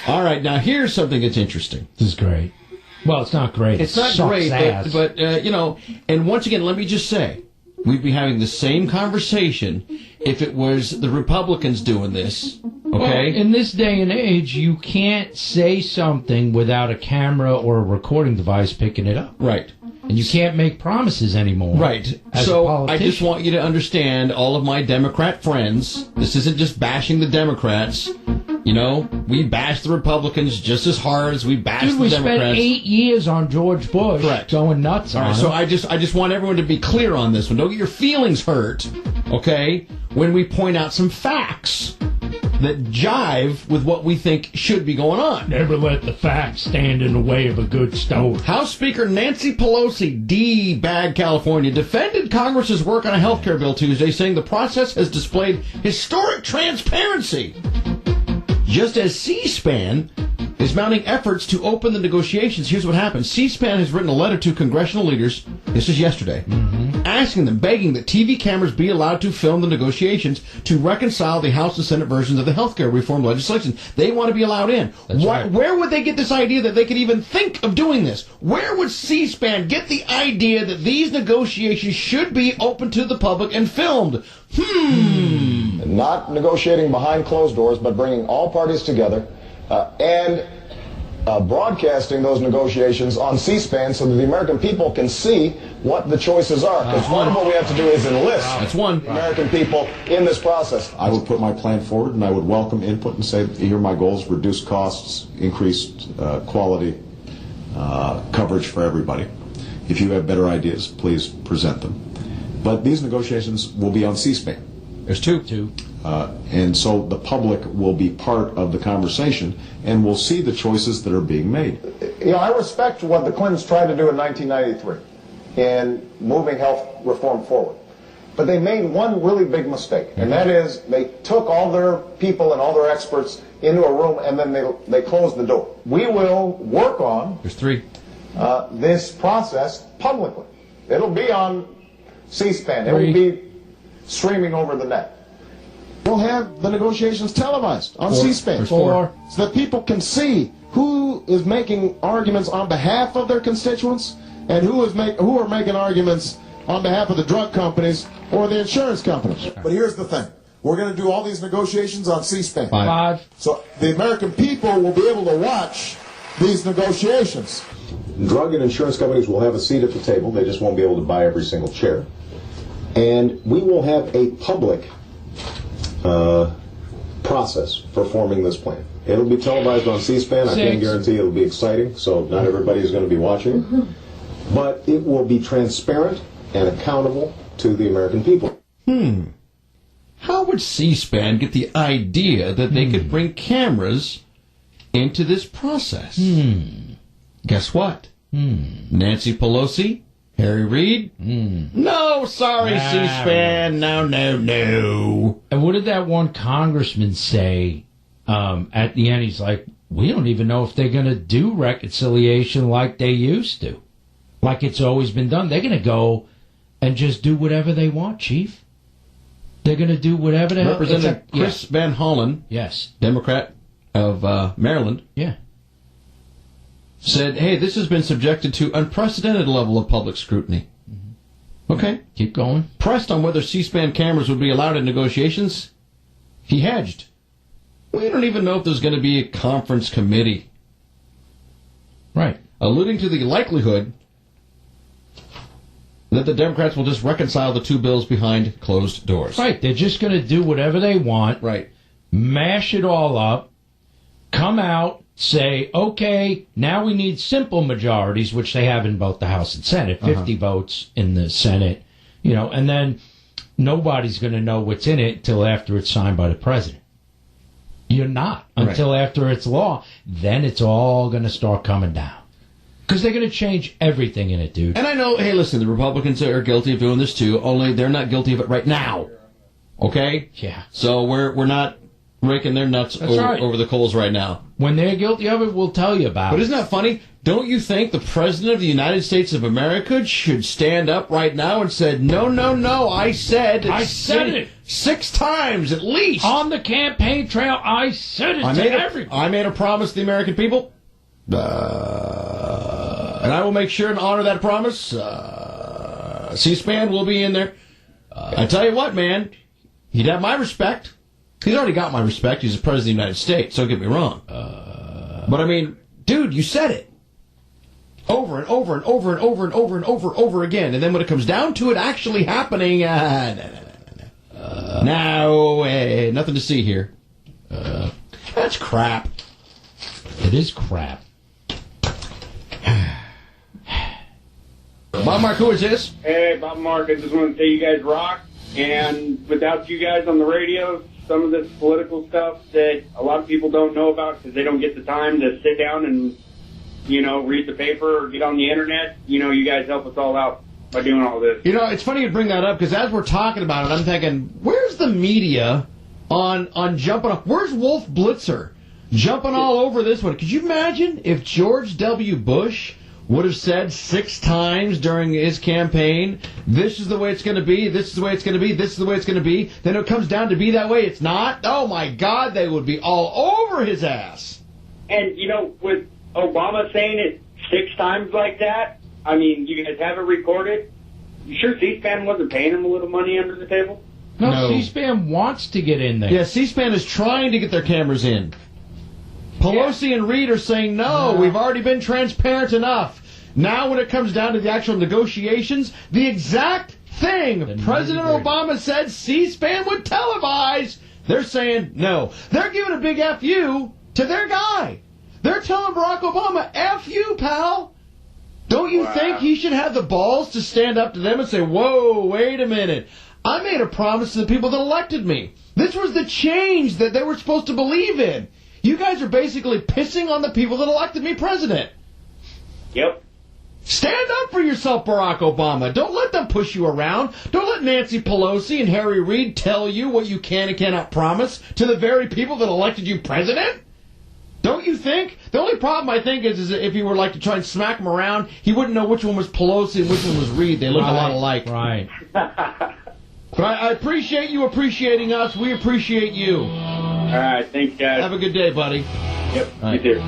All right, now here's something that's interesting. This is great. Well, it's not great. It's not great, but and once again, let me just say, we'd be having the same conversation if it was the Republicans doing this, okay? Well, in this day and age, you can't say something without a camera or a recording device picking it up. Right. And you can't make promises anymore. Right. So I just want you to understand, all of my Democrat friends, this isn't just bashing the Democrats. You know, we bash the Republicans just as hard as we bash the Democrats. We spent 8 years on George Bush. Correct. Going nuts on him. So I just want everyone to be clear on this one. Don't get your feelings hurt, okay, when we point out some facts that jive with what we think should be going on. Never let the facts stand in the way of a good story. House Speaker Nancy Pelosi, D-Bag, California, defended Congress's work on a health care bill Tuesday, saying the process has displayed historic transparency. Just as C-SPAN is mounting efforts to open the negotiations, here's what happened. C-SPAN has written a letter to congressional leaders, this is yesterday, asking them, begging that TV cameras be allowed to film the negotiations to reconcile the House and Senate versions of the health care reform legislation. They want to be allowed in. Right. Where would they get this idea that they could even think of doing this? Where would C-SPAN get the idea that these negotiations should be open to the public and filmed? Not negotiating behind closed doors, but bringing all parties together and broadcasting those negotiations on C-SPAN so that the American people can see what the choices are. Because part of what we have to do is enlist the American people in this process. I would put my plan forward, and I would welcome input and say, here are my goals: reduce costs, increased quality, coverage for everybody. If you have better ideas, please present them. But these negotiations will be on C-SPAN. There's two. And so the public will be part of the conversation and will see the choices that are being made. You know, I respect what the Clintons tried to do in 1993 in moving health reform forward. But they made one really big mistake, and that is they took all their people and all their experts into a room and then they closed the door. We will work on this process publicly. It'll be on C-SPAN. It will be streaming over the net. We'll have the negotiations televised on C-SPAN so that people can see who is making arguments on behalf of their constituents and who are making arguments on behalf of the drug companies or the insurance companies. But here's the thing. We're going to do all these negotiations on C-SPAN. So the American people will be able to watch these negotiations. Drug and insurance companies will have a seat at the table. They just won't be able to buy every single chair. And we will have a public process for forming this plan. It'll be televised on C-SPAN. I can't guarantee it'll be exciting, so not everybody is going to be watching. But it will be transparent and accountable to the American people. How would C-SPAN get the idea that they could bring cameras into this process? Guess what? Nancy Pelosi? Harry Reid? No, sorry, C-SPAN. No. And what did that one congressman say at the end? He's like, we don't even know if they're going to do reconciliation like they used to. Like it's always been done. They're going to go and just do whatever they want, Chief. They're going to do whatever they want. Representative Chris Van Hollen, Democrat of Maryland, said, hey, this has been subjected to unprecedented level of public scrutiny. Okay. Keep going. Pressed on whether C-SPAN cameras would be allowed in negotiations, he hedged. We don't even know if there's going to be a conference committee. Right. Alluding to the likelihood that the Democrats will just reconcile the two bills behind closed doors. Right. They're just going to do whatever they want. Right. Mash it all up. Come out. Say, okay, now we need simple majorities, which they have in both the House and Senate, 50 votes in the Senate, and then nobody's going to know what's in it until after it's signed by the president. You're not until after it's law. Then it's all going to start coming down. Because they're going to change everything in it, dude. And I know, hey, listen, the Republicans are guilty of doing this too, only they're not guilty of it right now. Okay? Yeah. So we're not raking their nuts over the coals right now. When they're guilty of it, we'll tell you about it. But isn't that funny? Don't you think the President of the United States of America should stand up right now and say, no, I said it 6 times at least. On the campaign trail, I said it to everybody. I made a promise to the American people, and I will make sure and honor that promise. C-SPAN will be in there. I tell you what, man, he'd have my respect. He's already got my respect. He's the President of the United States, don't get me wrong. But I mean, dude, you said it. Over and over and over and over and over and over again. And then when it comes down to it actually happening, nothing to see here. That's crap. It is crap. Bob Mark, who is this? Hey, Bob Mark, I just want to say you guys rock. And without you guys on the radio, some of this political stuff that a lot of people don't know about because they don't get the time to sit down and, read the paper or get on the internet, you guys help us all out by doing all this. It's funny you bring that up because as we're talking about it, I'm thinking, where's the media on jumping up? Where's Wolf Blitzer jumping all over this one? Could you imagine if George W. Bush would have said 6 times during his campaign, this is the way it's going to be, this is the way it's going to be, this is the way it's going to be, then it comes down to be that way, it's not? Oh, my God, they would be all over his ass. And, with Obama saying it 6 times like that, I mean, you guys have it recorded. You sure C-SPAN wasn't paying him a little money under the table? No, C-SPAN wants to get in there. Yeah, C-SPAN is trying to get their cameras in. Pelosi and Reid are saying, no, we've already been transparent enough. Now when it comes down to the actual negotiations, the exact thing President Obama said C-SPAN would televise, they're saying no. They're giving a big F you to their guy. They're telling Barack Obama, F you, pal. Don't you think he should have the balls to stand up to them and say, whoa, wait a minute. I made a promise to the people that elected me. This was the change that they were supposed to believe in. You guys are basically pissing on the people that elected me president. Yep. Stand up for yourself, Barack Obama. Don't let them push you around. Don't let Nancy Pelosi and Harry Reid tell you what you can and cannot promise to the very people that elected you president. Don't you think? The only problem, I think, is if he were like to try and smack them around, he wouldn't know which one was Pelosi and which one was Reid. They look a lot alike. Right. But I appreciate you appreciating us. We appreciate you. All right. Thanks, guys. Have a good day, buddy. Yep. You too.